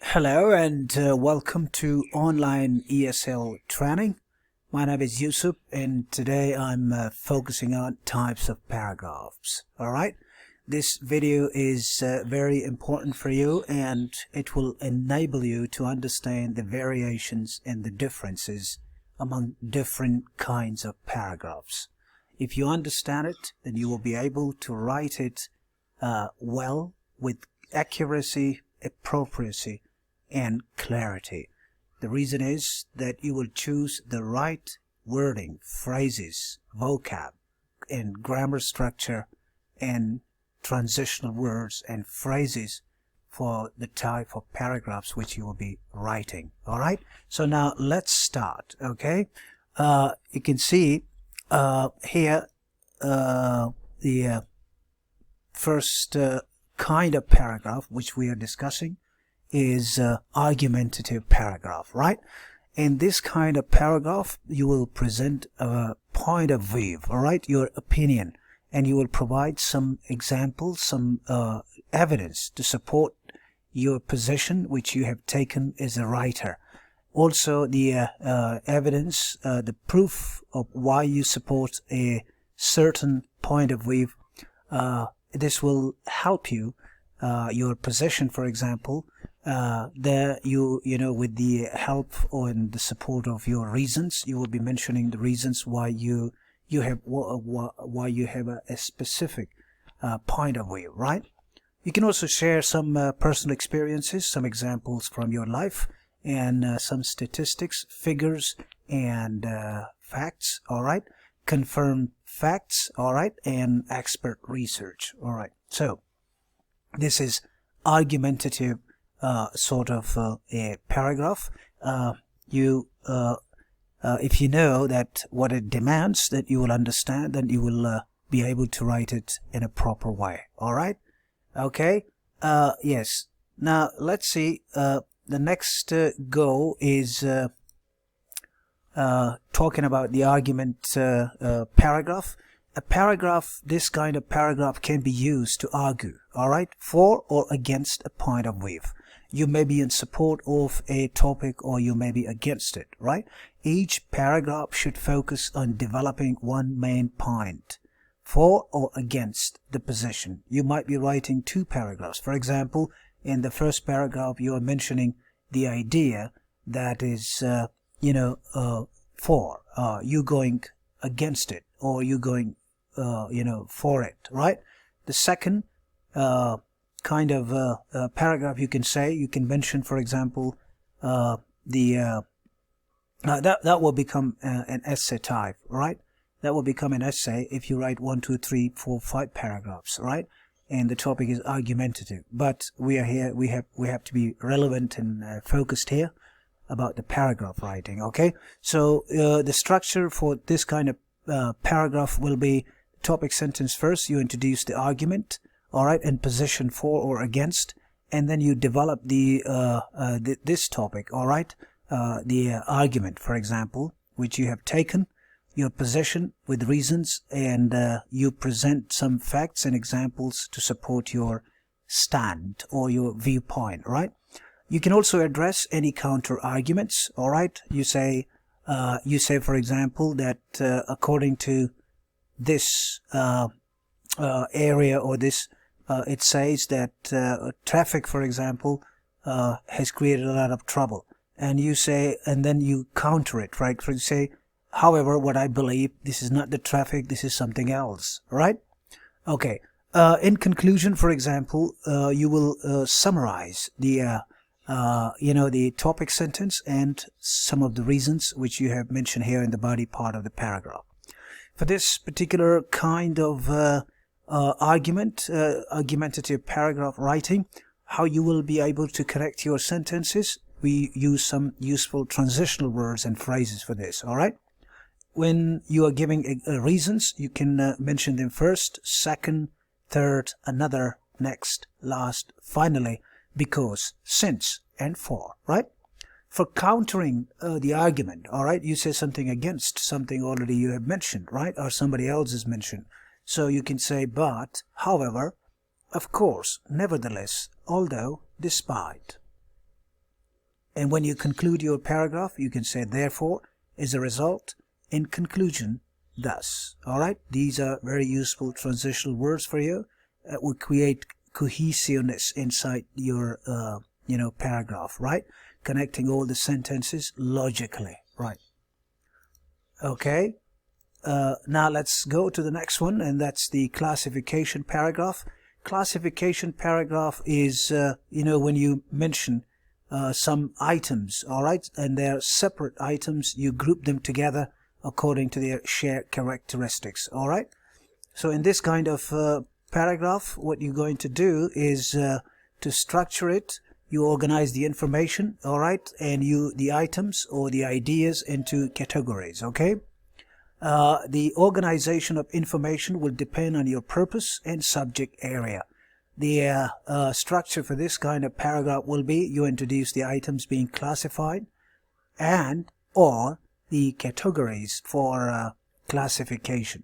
Hello and welcome to online ESL training. My name is Yusuf and today I'm focusing on types of paragraphs. Alright, this video is very important for you and it will enable you to understand the variations and the differences among different kinds of paragraphs. If you understand it, then you will be able to write it well with accuracy, appropriacy, and clarity. The reason is that you will choose the right wording, phrases, vocab, and grammar structure, and transitional words and phrases for the type of paragraphs which you will be writing. Alright, so now let's start. Okay, you can see here the first kind of paragraph which we are discussing is argumentative paragraph, right? In this kind of paragraph, you will present a point of view, all right, your opinion, and you will provide some examples, some evidence to support your position which you have taken as a writer. Also, the evidence, the proof of why you support a certain point of view. This will help you, your position, for example. There you know, with the help and the support of your reasons, you will be mentioning the reasons why you have a specific point of view, right? You can also share some personal experiences, some examples from your life, and some statistics, figures, and facts, all right? Confirmed facts, all right? And expert research, all right? So this is argumentative sort of a paragraph. If you know that what it demands, that you will understand, then you will be able to write it in a proper way. All right? Okay. Yes. Now let's see. The next go is talking about the argument paragraph. A paragraph, this kind of paragraph can be used to argue, all right, for or against a point of view. You may be in support of a topic or you may be against it, right? Each paragraph should focus on developing one main point, for or against the position. You might be writing two paragraphs. For example, in the first paragraph, you are mentioning the idea that is, for, you going against it, or you going, for it, right? The second kind of paragraph, you can mention, for example, that will become an essay type, right? That will become an essay if you write 1, 2, 3, 4, 5 paragraphs, right? And the topic is argumentative. But we are here, we have to be relevant and focused here about the paragraph writing. Okay, so the structure for this kind of paragraph will be topic sentence first. You introduce the argument, all right, and position for or against, and then you develop the this topic, all right, the argument, for example, which you have taken, your position with reasons, and you present some facts and examples to support your stand or your viewpoint, right? You can also address any counter arguments, all right? You say, for example, that according to this area or this, it says that traffic, for example, has created a lot of trouble. And you say, and then you counter it, right? So you say, however, what I believe, this is not the traffic, this is something else, right? Okay. In conclusion, for example, you will summarize the the topic sentence and some of the reasons which you have mentioned here in the body part of the paragraph. For this particular kind of argumentative paragraph writing, how you will be able to correct your sentences, we use some useful transitional words and phrases for this, all right? When you are giving reasons, you can mention them first, second, third, another, next, last, finally, because, since, and for, right? For countering the argument, all right, you say something against something already you have mentioned, right, or somebody else has mentioned. So you can say, but, however, of course, nevertheless, although, despite. And when you conclude your paragraph, you can say therefore, as a result, in conclusion, thus. All right, these are very useful transitional words for you. It will create cohesiveness inside your paragraph, right? Connecting all the sentences logically, right? Okay. Now let's go to the next one, and that's the classification paragraph. Classification paragraph is when you mention some items, all right, and they're separate items, you group them together according to their shared characteristics. All right, so in this kind of paragraph, what you're going to do is to structure it. You organize the information, all right, and the items or the ideas into categories. Okay, the organization of information will depend on your purpose and subject area. The structure for this kind of paragraph will be: you introduce the items being classified and or the categories for classification.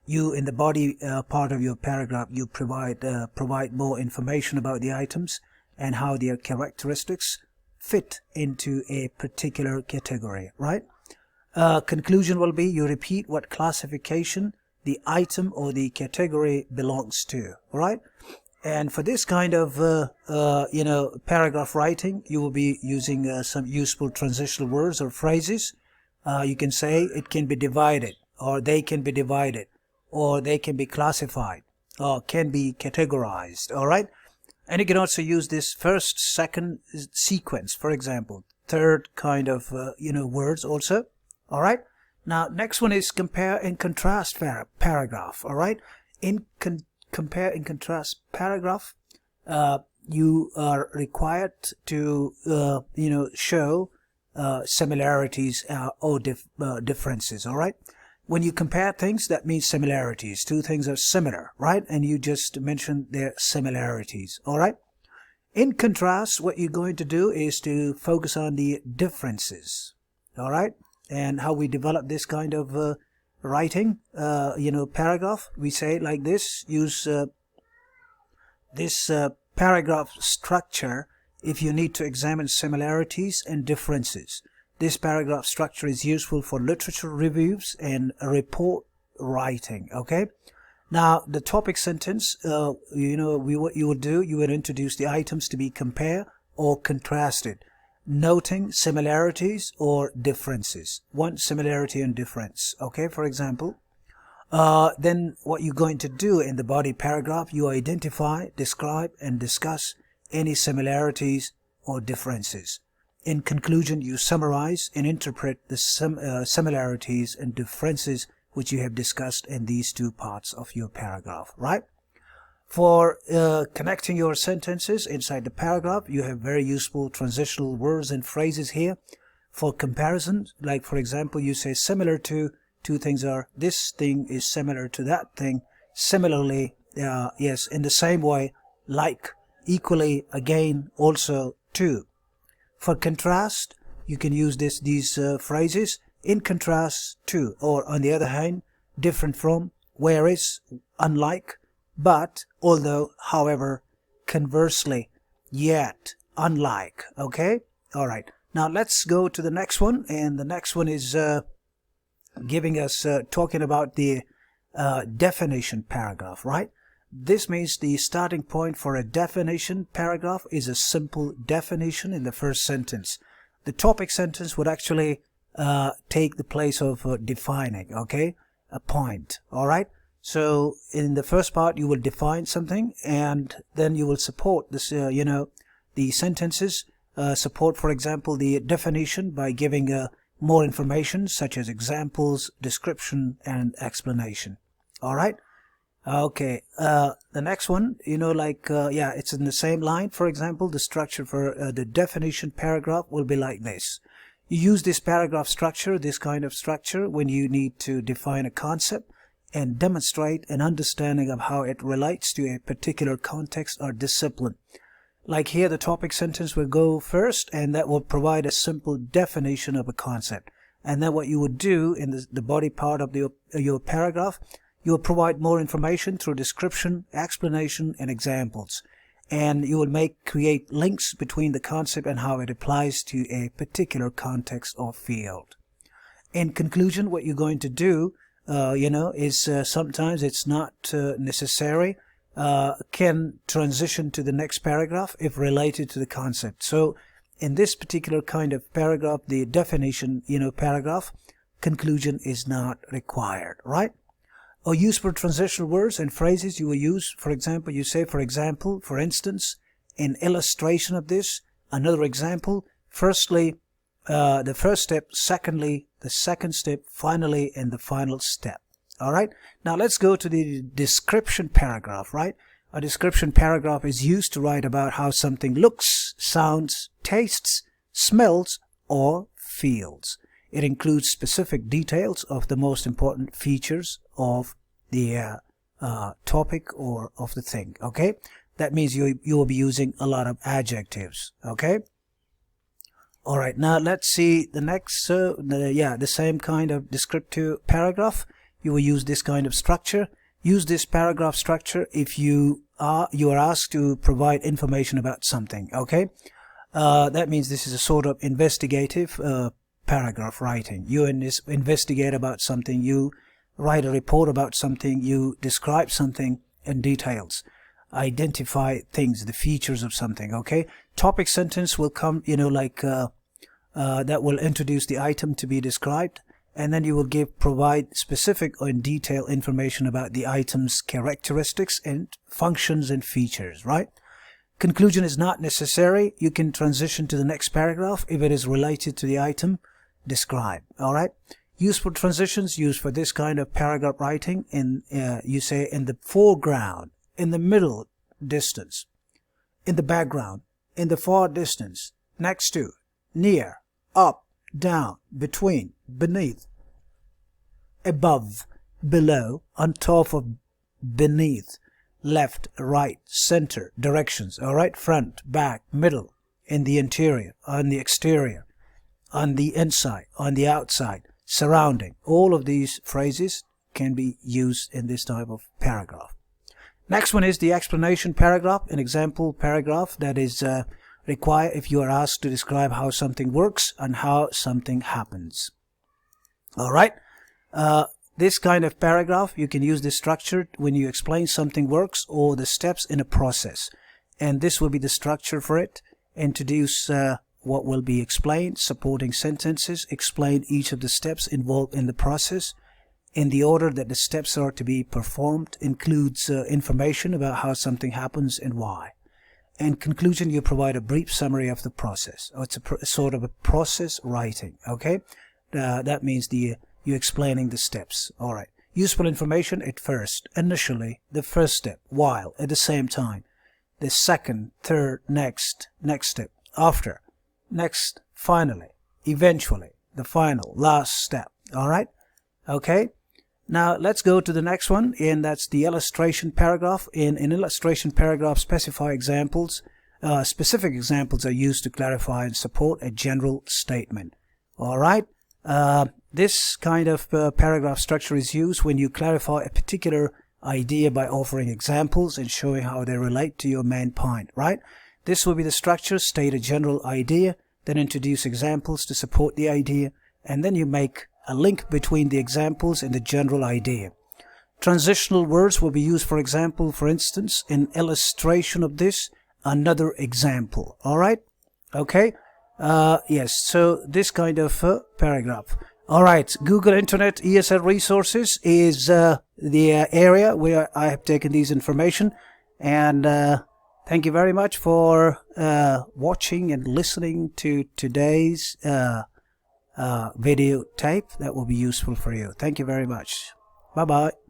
You, in the body part of your paragraph, you provide more information about the items and how their characteristics fit into a particular category, right? Conclusion will be: you repeat what classification the item or the category belongs to, all right? And for this kind of paragraph writing, you will be using some useful transitional words or phrases. You can say it can be divided, or they can be divided, or they can be classified, or can be categorized, all right? And you can also use this first, second sequence, for example, third kind of words also, all right? Now, next one is compare and contrast paragraph, all right? In compare and contrast paragraph, you are required to, show similarities or differences, all right? When you compare things, that means similarities. Two things are similar, right? And you just mentioned their similarities, all right? In contrast, what you're going to do is to focus on the differences, all right? And how we develop this kind of writing, paragraph, we say like this: use this paragraph structure if you need to examine similarities and differences. This paragraph structure is useful for literature reviews and report writing, okay? Now, the topic sentence, what you would do, you would introduce the items to be compared or contrasted, noting similarities or differences. One similarity and difference, okay? For example, then what you're going to do in the body paragraph, you identify, describe, and discuss any similarities or differences. In conclusion, you summarize and interpret the similarities and differences which you have discussed in these two parts of your paragraph, right? For connecting your sentences inside the paragraph, you have very useful transitional words and phrases here. For comparison, like for example, you say similar to, two things are, this thing is similar to that thing. Similarly, yes, in the same way, like, equally, again, also, too. For contrast, you can use these phrases: in contrast to, or on the other hand, different from, whereas, unlike, but, although, however, conversely, yet, unlike, okay? All right. Now let's go to the next one, and the next one is giving us, talking about the definition paragraph, right? This means the starting point for a definition paragraph is a simple definition in the first sentence. The topic sentence would actually take the place of defining, okay? A point, all right? So in the first part, you will define something, and then you will support this, the sentences, support, for example, the definition by giving more information, such as examples, description, and explanation. All right? Okay, the next one, it's in the same line. For example, the structure for the definition paragraph will be like this. You use this paragraph structure, this kind of structure, when you need to define a concept and demonstrate an understanding of how it relates to a particular context or discipline. Like here, the topic sentence will go first, and that will provide a simple definition of a concept. And then what you would do in the body part of your paragraph, you will provide more information through description, explanation, and examples. and you will create links between the concept and how it applies to a particular context or field. In conclusion, what you're going to do, is sometimes it's not necessary, can transition to the next paragraph if related to the concept. So in this particular kind of paragraph, the definition, paragraph, conclusion is not required, right? Or use for transitional words and phrases you will use. For example, you say, for example, for instance, in illustration of this, another example, firstly, the first step, secondly, the second step, finally, and the final step. All right. Now let's go to the description paragraph, right? A description paragraph is used to write about how something looks, sounds, tastes, smells, or feels. It includes specific details of the most important features of the topic or of the thing. Okay, that means you will be using a lot of adjectives. Okay. All right. Now let's see the next. The same kind of descriptive paragraph. You will use this kind of structure. Use this paragraph structure if you are asked to provide information about something. Okay, that means this is a sort of investigative paragraph writing. You investigate about something, you write a report about something, you describe something in details, identify things, the features of something. Okay, topic sentence will come, that will introduce the item to be described, and then you will provide specific or in detail information about the item's characteristics and functions and features, right? Conclusion is not necessary. You can transition to the next paragraph if it is related to the item described. All right. Useful transitions used for this kind of paragraph writing. You say in the foreground, in the middle distance, in the background, in the far distance, next to, near, up, down, between, beneath, above, below, on top of, beneath, left, right, center, directions. All right. Front, back, middle, in the interior, on the exterior, on the inside, on the outside, surrounding. All of these phrases can be used in this type of paragraph. Next one is the explanation paragraph, an example paragraph that is required if you are asked to describe how something works and how something happens. All right. This kind of paragraph, you can use this structure when you explain something works or the steps in a process. And this will be the structure for it. Introduce what will be explained, supporting sentences, explain each of the steps involved in the process in the order that the steps are to be performed, includes information about how something happens and why. In conclusion, you provide a brief summary of the process. It's a sort of a process writing. Okay, that means you explaining the steps. All right. Useful information at first, initially, the first step, while, at the same time, the second, third, next step, after, next, finally, eventually, the final, last step. All right. Okay. Now let's go to the next one, and that's the illustration paragraph. In illustration paragraph, specify examples. Specific examples are used to clarify and support a general statement. All right. This kind of paragraph structure is used when you clarify a particular idea by offering examples and showing how they relate to your main point, right? This will be the structure. State a general idea, then introduce examples to support the idea, and then you make a link between the examples and the general idea. Transitional words will be used, for example, for instance, in illustration of this, another example. All right? Okay? Yes, so this kind of paragraph. All right, Google Internet ESL Resources is the area where I have taken these information. And thank you very much for watching and listening to today's video tape. That will be useful for you. Thank you very much. Bye-bye.